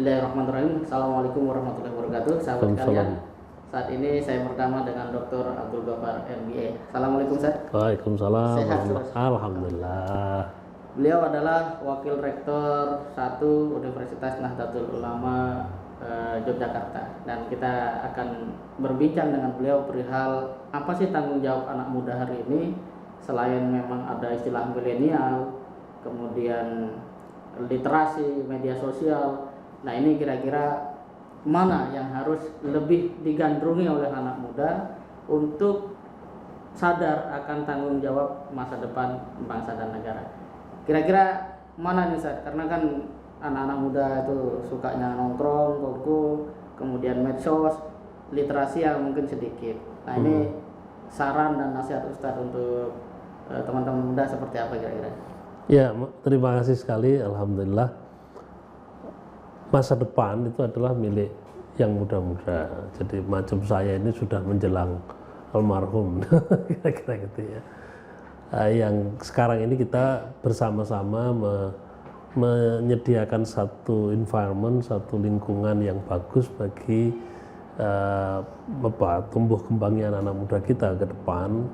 Bismillahirrahmanirrahim. Assalamualaikum warahmatullahi wabarakatuh. Sahabat sekalian, saat ini saya bersama dengan Dr. Abdul Ghaffar MBA. Assalamualaikum Ustaz. Waalaikumsalam. Sehat, Alhamdulillah. Beliau adalah Wakil Rektor 1 Universitas Nahdlatul Ulama Yogyakarta, dan kita akan berbincang dengan beliau perihal apa sih tanggung jawab anak muda hari ini, selain memang ada istilah milenial, kemudian literasi, media sosial. Nah, ini kira-kira mana yang harus lebih digandrungi oleh anak muda untuk sadar akan tanggung jawab masa depan bangsa dan negara. Kira-kira mana nih Ustaz? Karena kan anak-anak muda itu sukanya nongkrong, koko, kemudian medsos, literasi yang mungkin sedikit. Nah, ini saran dan nasihat Ustaz untuk teman-teman muda seperti apa kira-kira? Ya, terima kasih sekali. Alhamdulillah, masa depan itu adalah milik yang muda-muda. Jadi macam saya ini sudah menjelang almarhum, kira-kira gitu ya. Yang sekarang ini kita bersama-sama menyediakan satu environment, satu lingkungan yang bagus bagi tumbuh kembangnya anak-anak muda kita ke depan,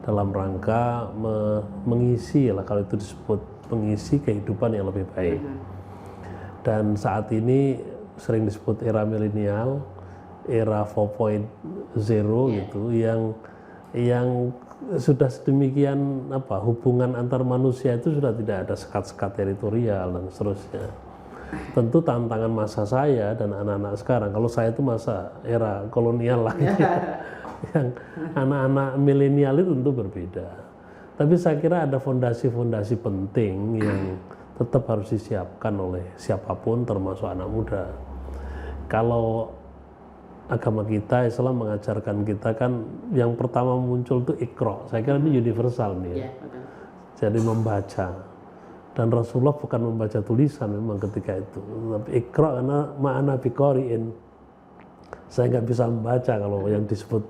dalam rangka mengisi, kalau itu disebut mengisi kehidupan yang lebih baik. Dan saat ini sering disebut era milenial, era 4.0 gitu, yang sudah sedemikian hubungan antar manusia itu sudah tidak ada sekat-sekat teritorial dan seterusnya. Tentu tantangan masa saya dan anak-anak sekarang, kalau saya itu masa era kolonial lah gitu. Yang anak-anak milenial itu tentu berbeda. Tapi saya kira ada fondasi-fondasi penting yang tetap harus disiapkan oleh siapapun termasuk anak muda. Kalau agama kita, Islam mengajarkan kita kan yang pertama muncul itu Iqra. Saya kira ini universal nih ya. Jadi membaca. Dan Rasulullah bukan membaca tulisan memang ketika itu. Tapi Iqra karena ma'ana biqari'in. Saya nggak bisa membaca kalau yang disebut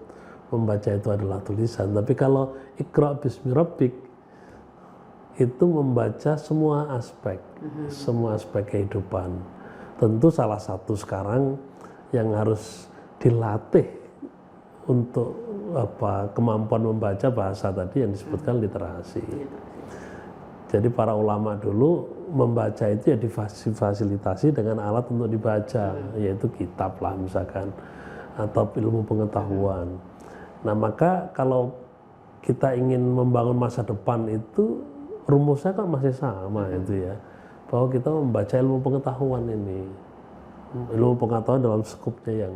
membaca itu adalah tulisan. Tapi kalau Iqra bismi rabbik itu membaca semua aspek kehidupan. Tentu salah satu sekarang yang harus dilatih untuk kemampuan membaca bahasa tadi yang disebutkan literasi. Jadi para ulama dulu membaca itu ya difasilitasi dengan alat untuk dibaca, yaitu kitab lah misalkan, atau ilmu pengetahuan. Nah, maka kalau kita ingin membangun masa depan itu rumusnya kan masih sama itu ya, bahwa kita membaca ilmu pengetahuan ini, ilmu pengetahuan dalam skupnya yang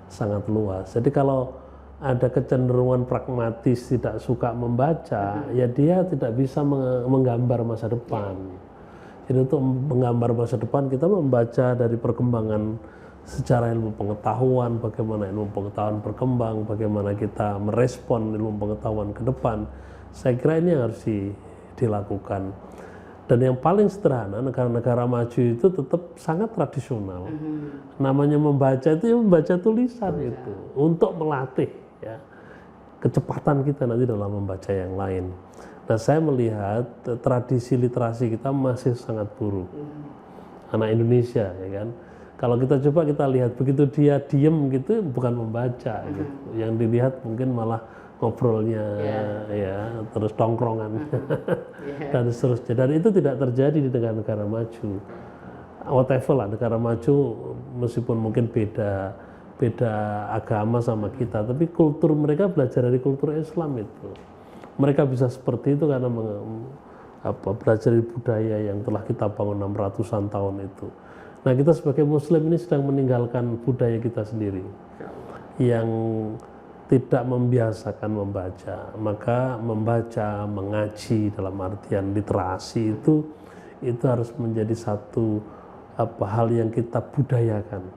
sangat luas. Jadi kalau ada kecenderungan pragmatis tidak suka membaca, ya dia tidak bisa menggambar masa depan. Jadi untuk menggambar masa depan kita membaca dari perkembangan secara ilmu pengetahuan, bagaimana ilmu pengetahuan berkembang, bagaimana kita merespon ilmu pengetahuan ke depan. Saya kira ini yang harus dilakukan. Dan yang paling sederhana, negara-negara maju itu tetap sangat tradisional. Namanya membaca itu ya membaca tulisan itu untuk melatih ya kecepatan kita nanti dalam membaca yang lain. Nah, saya melihat tradisi literasi kita masih sangat buruk. Anak Indonesia ya kan. Kalau kita coba kita lihat begitu dia diem gitu bukan membaca gitu. Yang dilihat mungkin malah ngobrolnya ya, terus tongkrongan dan seterusnya. Dan itu tidak terjadi di negara-negara maju. Whatever lah, negara maju meskipun mungkin beda agama sama kita, tapi kultur mereka belajar dari kultur Islam itu. Mereka bisa seperti itu karena belajar dari budaya yang telah kita bangun 600-an tahun itu. Nah, kita sebagai Muslim ini sedang meninggalkan budaya kita sendiri yang tidak membiasakan membaca. Maka membaca, mengaji dalam artian literasi itu harus menjadi satu hal yang kita budayakan.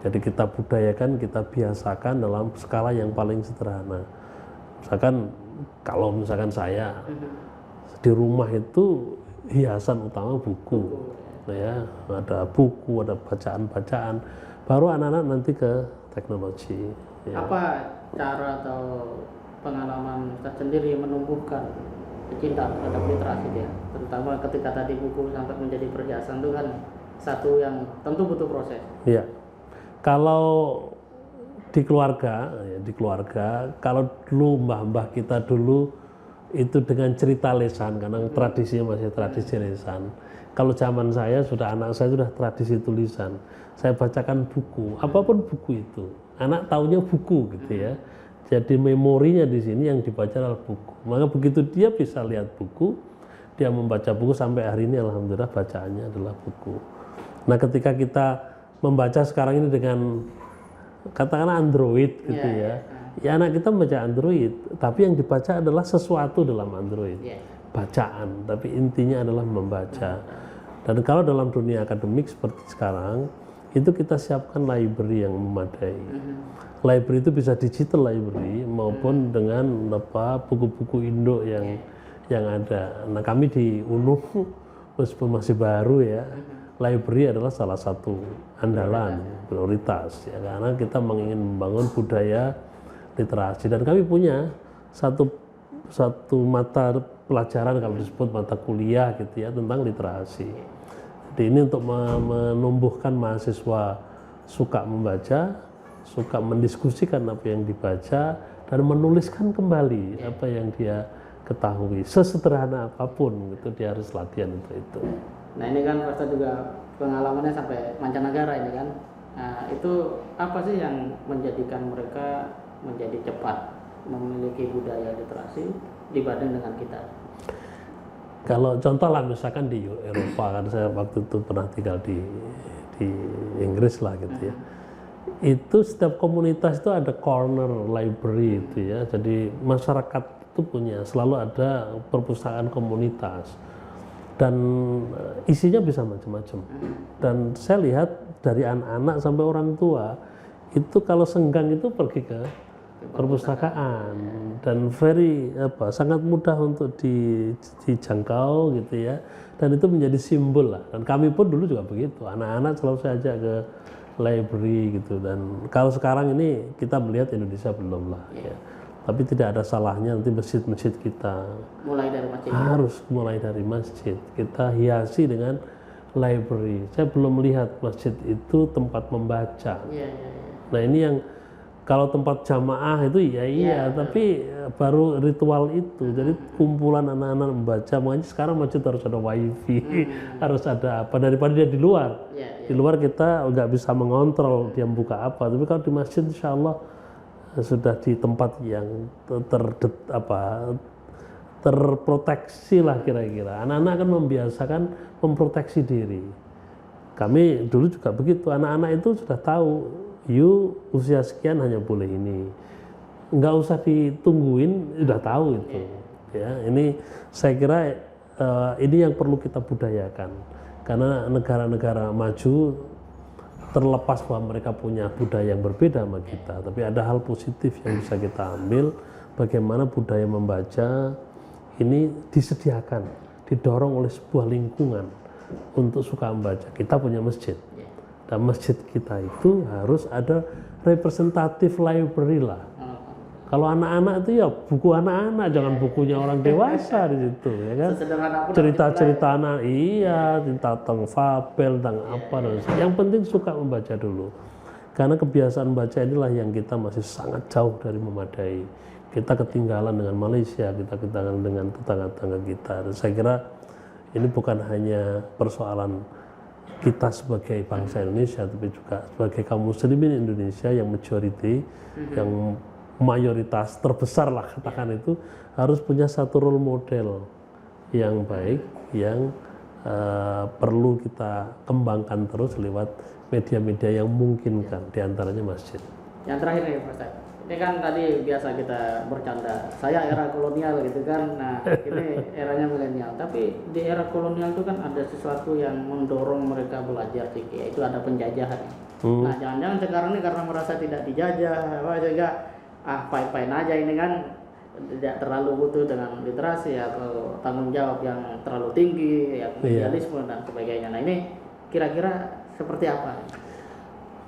Jadi kita budayakan, kita biasakan dalam skala yang paling sederhana. Misalkan kalau misalkan saya di rumah itu hiasan utama buku. Ya, ada buku, ada bacaan-bacaan, baru anak-anak nanti ke teknologi. Ya. Apa cara atau pengalaman Ustaz sendiri menumbuhkan cinta terhadap literasi dia, terutama ketika tadi buku sampai menjadi perhiasan itu kan satu yang tentu butuh proses. Ya, kalau di keluarga, kalau dulu mbah-mbah kita dulu itu dengan cerita lisan, karena tradisinya masih tradisi lisan. Kalau zaman saya anak saya sudah tradisi tulisan. Saya bacakan buku, apapun buku itu. Anak taunya buku gitu ya. Jadi memorinya di sini yang dibaca adalah buku. Maka begitu dia bisa lihat buku, dia membaca buku sampai hari ini alhamdulillah bacaannya adalah buku. Nah, ketika kita membaca sekarang ini dengan katakanlah Android gitu ya. Ya anak kita membaca Android, tapi yang dibaca adalah sesuatu dalam Android. Bacaan, tapi intinya adalah membaca. Dan kalau dalam dunia akademik seperti sekarang, itu kita siapkan library yang memadai. Library itu bisa digital library maupun dengan buku-buku Indo yang ada. Nah, kami di UNU meskipun masih baru ya, library adalah salah satu andalan, prioritas ya, karena kita ingin membangun budaya literasi, dan kami punya satu mata pelajaran kalau disebut mata kuliah gitu ya tentang literasi. Jadi ini untuk menumbuhkan mahasiswa suka membaca, suka mendiskusikan apa yang dibaca dan menuliskan kembali apa yang dia ketahui. Sesederhana apapun gitu dia harus latihan untuk itu. Nah, ini kan Pak Ustadz juga pengalamannya sampai mancanegara ini kan. Nah, itu apa sih yang menjadikan mereka menjadi cepat memiliki budaya literasi dibanding dengan kita? Kalau contoh lah misalkan di Eropa, kan saya waktu itu pernah tinggal di Inggris lah gitu ya. Itu setiap komunitas itu ada corner library itu ya. Jadi masyarakat itu punya, selalu ada perpustakaan komunitas. Dan isinya bisa macam-macam. Dan saya lihat dari anak-anak sampai orang tua itu kalau senggang itu pergi ke perpustakaan dan sangat mudah untuk dijangkau gitu ya, dan itu menjadi simbol lah. Dan kami pun dulu juga begitu, anak-anak selalu saya ajak ke library gitu. Dan kalau sekarang ini kita melihat Indonesia belum lah ya, tapi tidak ada salahnya nanti masjid-masjid kita harus mulai dari masjid, kita hiasi dengan library. Saya belum melihat masjid itu tempat membaca. Nah, ini yang kalau tempat jamaah itu tapi baru ritual itu. Jadi kumpulan anak-anak membaca, makanya sekarang masjid harus ada wifi, harus ada apa, daripada dia di luar. Di luar kita nggak bisa mengontrol dia buka apa, tapi kalau di masjid insya Allah sudah di tempat yang terproteksi lah kira-kira. Anak-anak kan membiasakan memproteksi diri. Kami dulu juga begitu, anak-anak itu sudah tahu, usia sekian hanya boleh ini, nggak usah ditungguin, udah tahu itu. Ya, ini saya kira ini yang perlu kita budayakan, karena negara-negara maju terlepas bahwa mereka punya budaya yang berbeda sama kita, tapi ada hal positif yang bisa kita ambil, bagaimana budaya membaca ini disediakan, didorong oleh sebuah lingkungan untuk suka membaca. Kita punya masjid. Dan masjid kita itu harus ada representatif library lah. Kalau anak-anak itu ya buku anak-anak, jangan bukunya orang dewasa di situ, ya kan? Cerita-cerita anak, tentang fabel, tentang apa dan yang penting suka membaca dulu. Karena kebiasaan baca inilah yang kita masih sangat jauh dari memadai. Kita ketinggalan dengan Malaysia, kita ketinggalan dengan tetangga-tetangga kita. Dan saya kira ini bukan hanya persoalan kita sebagai bangsa Indonesia, tapi juga sebagai kaum muslimin Indonesia yang majority, yang mayoritas terbesar lah katakan itu, harus punya satu role model yang baik, yang perlu kita kembangkan terus lewat media-media yang memungkinkan, diantaranya masjid. Yang terakhir nih Pak Ustadz, ini kan tadi biasa kita bercanda, saya era kolonial gitu kan, nah ini eranya milenial, tapi di era kolonial itu kan ada sesuatu yang mendorong mereka belajar fikih, yaitu ada penjajahan. Nah, jangan-jangan sekarang ini karena merasa tidak dijajah, juga fine-fine aja ini kan, tidak terlalu butuh dengan literasi atau tanggung jawab yang terlalu tinggi, ya, idealisme dan sebagainya. Nah, ini kira-kira seperti apa?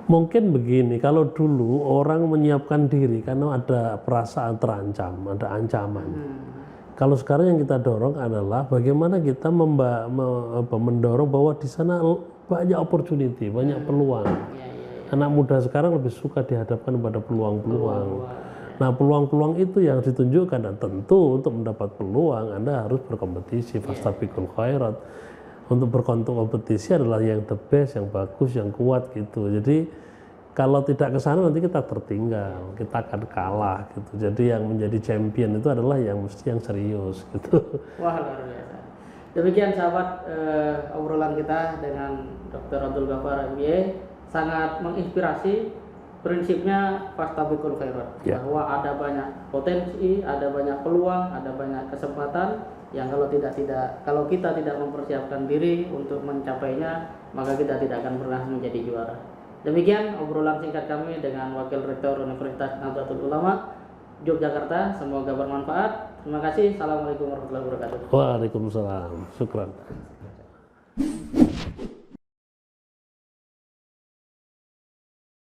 Mungkin begini, kalau dulu orang menyiapkan diri karena ada perasaan terancam, ada ancaman. Kalau sekarang yang kita dorong adalah bagaimana kita mendorong bahwa di sana banyak opportunity, banyak peluang. Iya, iya, iya. Anak muda sekarang lebih suka dihadapkan pada peluang-peluang. Wah, Nah, peluang-peluang itu yang ditunjukkan, dan tentu untuk mendapat peluang Anda harus berkompetisi, fastabiqul khairat. Untuk berkompetisi adalah yang the best, yang bagus, yang kuat gitu. Jadi kalau tidak ke sana nanti kita tertinggal, kita akan kalah gitu. Jadi yang menjadi champion itu adalah yang mesti yang serius gitu. wah luar biasa. Demikian sahabat, obrolan kita dengan Dr. Abdul Ghaffar MBA, sangat menginspirasi. Prinsipnya fastabiqul khairat, Ya. bahwa ada banyak potensi, ada banyak peluang, ada banyak kesempatan yang kalau kita tidak mempersiapkan diri untuk mencapainya, maka kita tidak akan pernah menjadi juara. Demikian obrolan singkat kami dengan Wakil Rektor Universitas Nahdlatul Ulama Yogyakarta, semoga bermanfaat. Terima kasih. Assalamualaikum warahmatullahi wabarakatuh. Waalaikumsalam. Syukran.